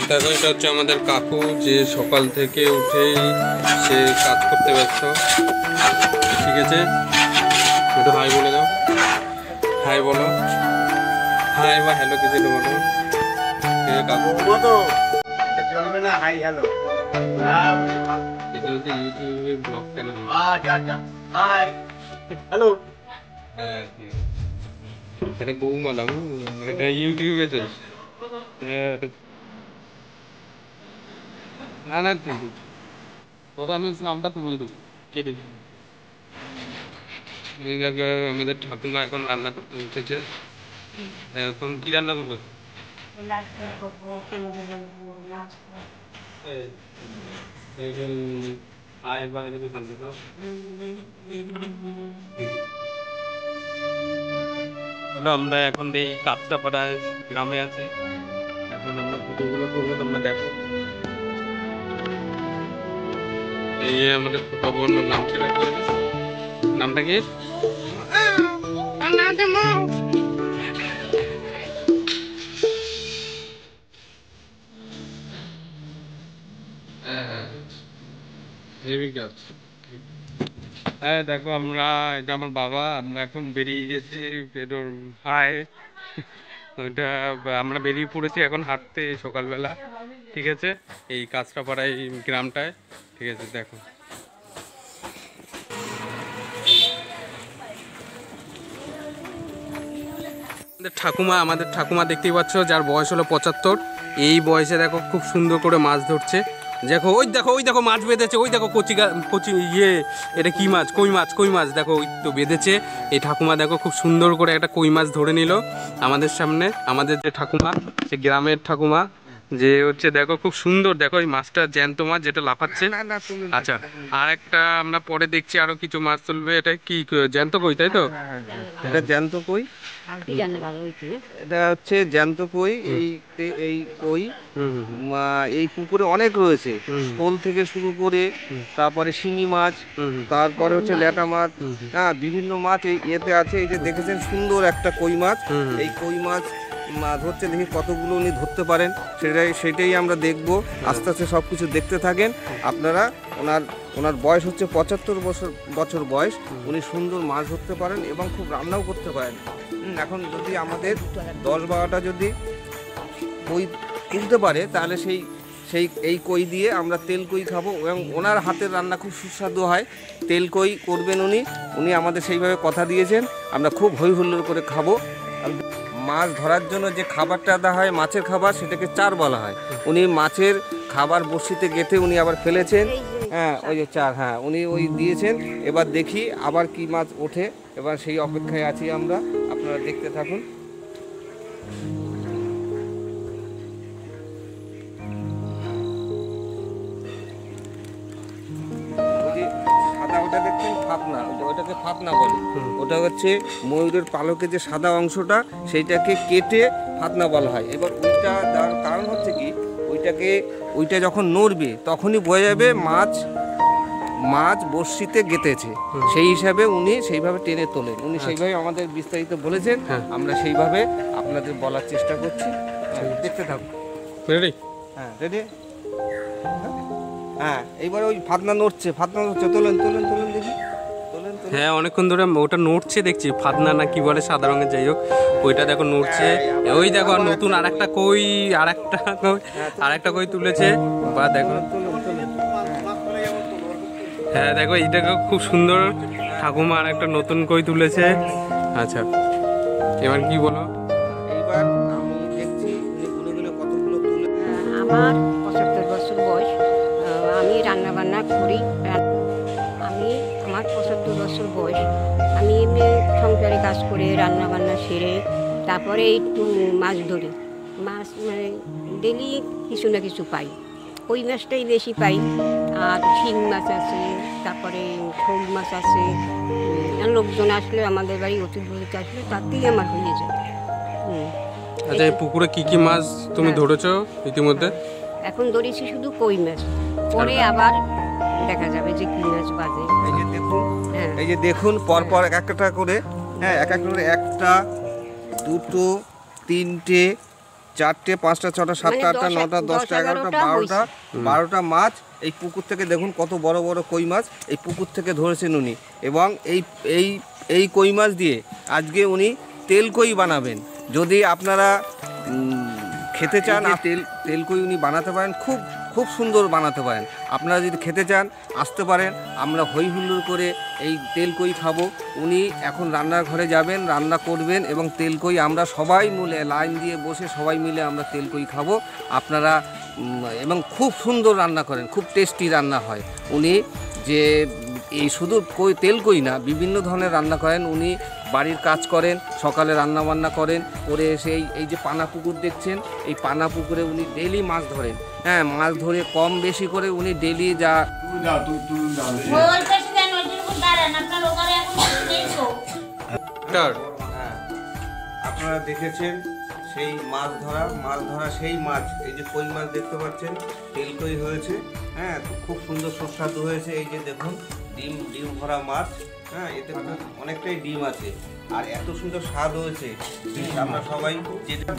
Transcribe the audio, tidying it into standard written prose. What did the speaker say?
দেখো এটা হচ্ছে আমাদের কাকু, যে সকাল থেকে উঠেই সে কাজ করতে ব্যস্ত। ঠিক আছে, একটু হাই বলে দাও, হাই বলো, হাই বা হ্যালো কিছু বলো। কাকু চলবে না, হাই হ্যালো। এটা হচ্ছে ইউটিউবে ব্লগ চ্যানেল। Hi hello. হ্যাঁ, এটা বৌমালাম, এটা ইউটিউবে চলছে। না না, তোরা আমি নামটা তুলে দেবো, কেটে দেবো। আমাদের ঠাকুমা এখন রান্না করতে উঠেছে। এখন কি রান্না করবে? আমরা এখন এই কাঁচরাপাড়ায় গ্রামে আছি। এখন আমরা ভিডিওগুলো করবো, তোমরা দেখো। এই আমাদের ছোট বোন, নামটা কি? হ্যাঁ দেখো, আমরা, এটা আমার বাবা, আমরা এখন বেরিয়ে গেছি বেরোর হায় ওইটা, আমরা বেরিয়ে পড়েছি এখন হাঁটতে সকালবেলা। ঠিক আছে, এই কাঁচরাপাড়ায় গ্রামটায়। ঠিক আছে, দেখো আমাদের ঠাকুমা দেখতেই পাচ্ছ, যার বয়স হলো 75। এই বয়সে দেখো খুব সুন্দর করে মাছ ধরছে। দেখো ওই দেখো মাছ বেঁধেছে, ওই দেখো কচি এটা কি মাছ? কই মাছ দেখো, ওই তো বেঁধেছে। এই ঠাকুমা দেখো খুব সুন্দর করে একটা কই মাছ ধরে নিল আমাদের সামনে। আমাদের যে ঠাকুমা, সে গ্রামের ঠাকুমা, যে হচ্ছে দেখো খুব সুন্দর, দেখো এই মাছটা জ্যান্ত মাছ যেটা লাফাচ্ছে। আচ্ছা, আর একটা আমরা পরে দেখছি আরো কিছু মাছ তুলবে। এটা কি জ্যান্ত কই, তাই তো? এটা জ্যান্ত কই, এটা হচ্ছে জ্যান্ত কই। এই কই এই পুকুরে অনেক রয়েছে, শোল থেকে শুরু করে তারপরে শিঙি মাছ, তারপরে হচ্ছে ল্যাটা মাছ, হ্যাঁ বিভিন্ন মাছ এই ইয়েতে আছে। এই যে দেখেছেন সুন্দর একটা কই মাছ, এই কই মাছ ধরছে, দেখি কতগুলো উনি ধরতে পারেন, সেটাই আমরা দেখব। আস্তে আস্তে সব কিছু দেখতে থাকেন আপনারা। ওনার বয়স হচ্ছে 75 বছর বয়স। উনি সুন্দর মাছ ধরতে পারেন এবং খুব রান্নাও করতে পারেন। এখন যদি আমাদের 10-12টা যদি কই তুলতে পারে, তাহলে এই কই দিয়ে আমরা তেল কই খাবো, এবং ওনার হাতের রান্না খুব সুস্বাদু হয়। তেল কই করবেন উনি আমাদের সেইভাবে কথা দিয়েছেন। আমরা খুব হই হুল্লোড় করে খাবো। মাছ ধরার জন্য যে খাবারটা দেওয়া হয়, মাছের খাবার, সেটাকে চার বলা হয়। উনি মাছের খাবার বড়শিতে গেঁথে উনি আবার ফেলেছেন। হ্যাঁ, ওই যে চার, হ্যাঁ উনি ওই দিয়েছেন। এবার দেখি আবার কি মাছ ওঠে, এবার সেই অপেক্ষায় আছি আমরা। আপনারা দেখতে থাকুন। ওই যে সাদা ওটা দেখছেন, ফাতনা, ওটাকে ফাতনা বলে। ওটা হচ্ছে ময়ূরের পালকের যে সাদা অংশটা, সেইটাকে কেটে ফাতনা বলা হয়। এবার ওইটা দেওয়ার কারণ হচ্ছে কি, ওইটা যখন নড়বে তখনই বোঝা যাবে মাছ বড়শিতে গেঁথেছে। সেই হিসাবে উনি সেইভাবে টেনে তোলেন। উনি সেইভাবে আমাদের বিস্তারিত বলেছেন, আমরা সেইভাবে আপনাদের বলার চেষ্টা করছি। দেখতে থাকুন। রেডি? হ্যাঁ রেডি। হ্যাঁ, এইবার ওই ফাতনা নড়ছে, তোলেন দেখি। হ্যাঁ, অনেকক্ষণ ধরে ওটা নড়ছে দেখছি, ফাতনা না কি বলে, সাদা রঙের, যাই হোক ওইটা দেখো নড়ছে। ওই দেখো নতুন আরেকটা কই তুলেছে, বা দেখো। হ্যাঁ দেখো, এইটা খুব সুন্দর, ঠাকুমা আর একটা নতুন কই তুলেছে। আচ্ছা, এবার কি বলো? আমার 75 বছর বয়স। আমি রান্না বান্না করি। আমার 75 বছর বয়স। আমি এমনি সংসারে কাজ করে রান্না বান্না সেরে তারপরে একটু মাছ ধরি। মাছ মানে ডেলি কিছু না কিছু পাই। ওই মাছটাই বেশি পাই। আর শিং মাছ আছে, তারপরে শোল মাছ আছে। লোকজন আসলে, আমাদের বাড়ি অতিথি আসলে, তাতেই আমার হয়ে যায়। আচ্ছা, এই পুকুরে কি কি মাছ তুমি ধরেছো ইতিমধ্যে? এখন ধরেছি শুধু কই মাছ, পরে আবার দেখা যাবে যে কি মাছ বাজে। এই যে দেখুন পরপর এক একটা করে, হ্যাঁ এক একটা করে, 1টা 2টো 3টে 4টে 5টা 6টা 7টা 8টা 9টা 10টা 11টা 12টা মাছ এই পুকুর থেকে দেখুন কত বড় বড় কই মাছ এই পুকুর থেকে ধরেছেন উনি, এবং এই কই মাছ দিয়ে আজকে উনি তেল কই বানাবেন। যদি আপনারা খেতে চান তেল কই উনি বানাতে পারেন, খুব খুব সুন্দর বানাতে পারেন। আপনারা যদি খেতে চান আসতে পারেন, আমরা হই হুল্লোড় করে এই তেল কই খাবো। উনি এখন রান্নার ঘরে যাবেন, রান্না করবেন এবং তেল কই আমরা সবাই মিলে লাইন দিয়ে বসে সবাই মিলে আমরা তেল কই খাবো। আপনারা এবং খুব সুন্দর রান্না করেন, খুব টেস্টি রান্না হয়। উনি যে এই শুধু তেল কই না, বিভিন্ন ধরনের রান্না করেন। উনি বাড়ির কাজ করেন, সকালে রান্না বান্না করেন, করে এসে এই যে পানা পুকুর দেখছেন, এই পানা পুকুরে উনি ডেলি মাছ ধরেন। হ্যাঁ, মাছ ধরে কম বেশি করে উনি ডেলি যা আপনারা দেখেছেন সেই মাছ ধরা সেই মাছ, এই যে কই মাছ দেখতে পাচ্ছেন, তেল কই হয়েছে। হ্যাঁ, খুব সুন্দর সুস্বাদু হয়েছে। এই যে দেখুন ডিম ভরা মাছ। হ্যাঁ, এতে অনেকটাই ডিম আছে আর এত সুন্দর স্বাদ হয়েছে। আমরা সবাই যেটা